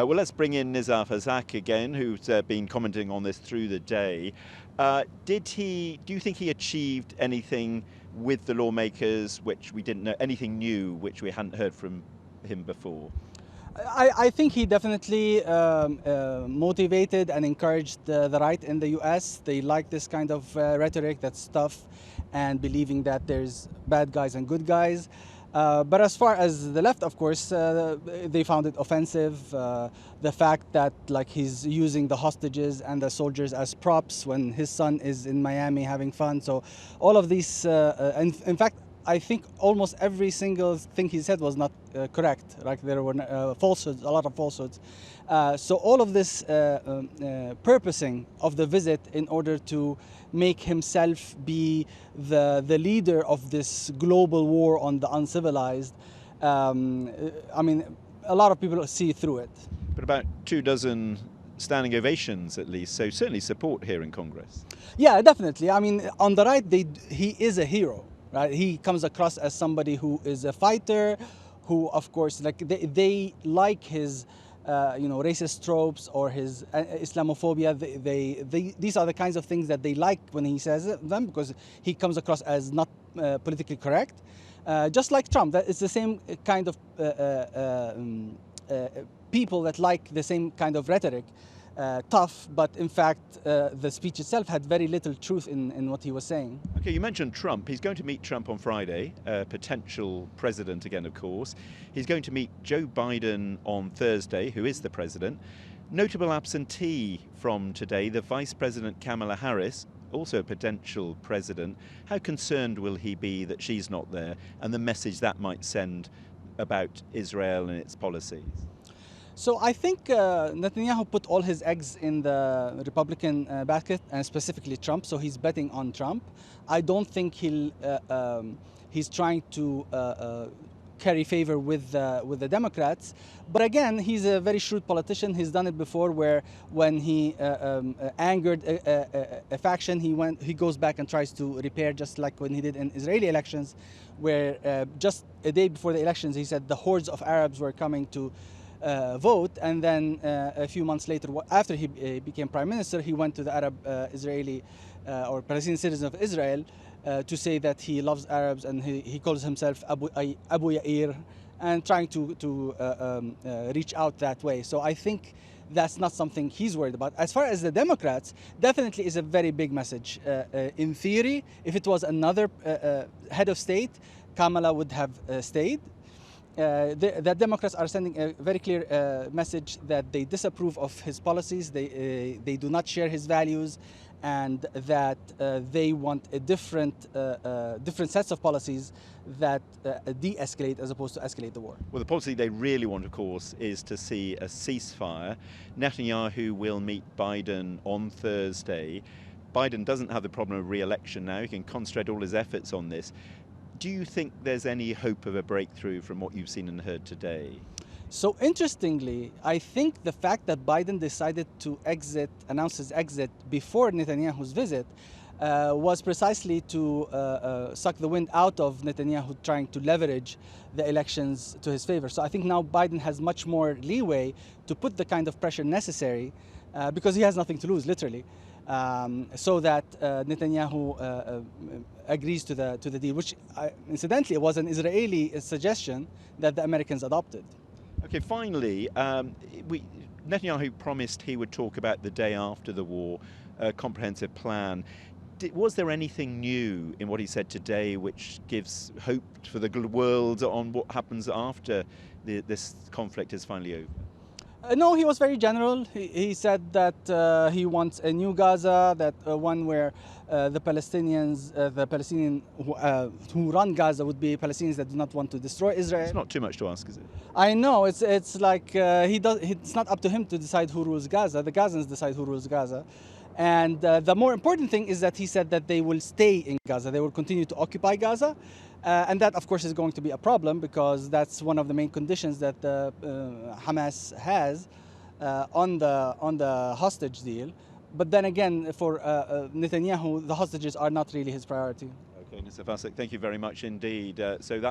Well, let's bring in Nizar Farsakh again, who's been commenting on this through the day. Do you think he achieved anything with the lawmakers which we didn't know, anything new which we hadn't heard from him before? I think he definitely motivated and encouraged the right in the US. They like this kind of rhetoric, that's tough, and believing that there's bad guys and good guys. But as far as the left, of course, they found it offensive. The fact that he's using the hostages and the soldiers as props when his son is in Miami having fun. So all of these, in fact, I think almost every single thing he said was not correct. There were falsehoods, a lot of falsehoods. So all of this purposing of the visit in order to make himself be the leader of this global war on the uncivilized, I mean, a lot of people see through it. But about 24 standing ovations at least, so certainly support here in Congress. Yeah, definitely. I mean, on the right, he is a hero. Right? He comes across as somebody who is a fighter, who, of course, they like his, racist tropes or his Islamophobia. These are the kinds of things that they like when he says them, because he comes across as not politically correct. Just like Trump, that it's the same kind of people that like the same kind of rhetoric. Tough, but in fact, the speech itself had very little truth in what he was saying. Okay, you mentioned Trump. He's going to meet Trump on Friday, potential president again, of course. He's going to meet Joe Biden on Thursday, who is the president. Notable absentee from today, the Vice President Kamala Harris, also a potential president. How concerned will he be that she's not there and the message that might send about Israel and its policies? So I think Netanyahu put all his eggs in the Republican basket, and specifically Trump. So he's betting on Trump. I don't think he's trying to carry favor with the Democrats. But again, he's a very shrewd politician. He's done it before, where when he angered a faction, he goes back and tries to repair, just like when he did in Israeli elections, where just a day before the elections, he said the hordes of Arabs were coming to vote, and then a few months later, after he became prime minister, he went to the Arab Israeli or Palestinian citizens of Israel to say that he loves Arabs, and he calls himself Abu Yair, and trying to reach out that way. So I think that's not something he's worried about. As far as the Democrats, definitely is a very big message. In theory, if it was another head of state, Kamala would have stayed. The Democrats are sending a very clear message that they disapprove of his policies, they do not share his values, and that they want a different sets of policies that de-escalate as opposed to escalate the war. Well, the policy they really want, of course, is to see a ceasefire. Netanyahu will meet Biden on Thursday. Biden doesn't have the problem of re-election now. He can concentrate all his efforts on this. Do you think there's any hope of a breakthrough from what you've seen and heard today? So interestingly, I think the fact that Biden decided to announce his exit before Netanyahu's visit, was precisely to suck the wind out of Netanyahu trying to leverage the elections to his favor. So I think now Biden has much more leeway to put the kind of pressure necessary, because he has nothing to lose, literally. So that Netanyahu agrees to the deal, which incidentally was an Israeli suggestion that the Americans adopted. Okay, finally, Netanyahu promised he would talk about the day after the war, a comprehensive plan. Was there anything new in what he said today which gives hope for the world on what happens after this conflict is finally over? No, he was very general. He said that he wants a new Gaza, that one where the Palestinians, the Palestinians who run Gaza would be Palestinians that do not want to destroy Israel. It's not too much to ask, is it? I know. It's like it's not up to him to decide who rules Gaza. The Gazans decide who rules Gaza. And the more important thing is that he said that they will stay in Gaza. They will continue to occupy Gaza. And that, of course, is going to be a problem, because that's one of the main conditions that Hamas has on the hostage deal. But then again, for Netanyahu, the hostages are not really his priority. Okay, Nizar Farsakh, thank you very much indeed. So that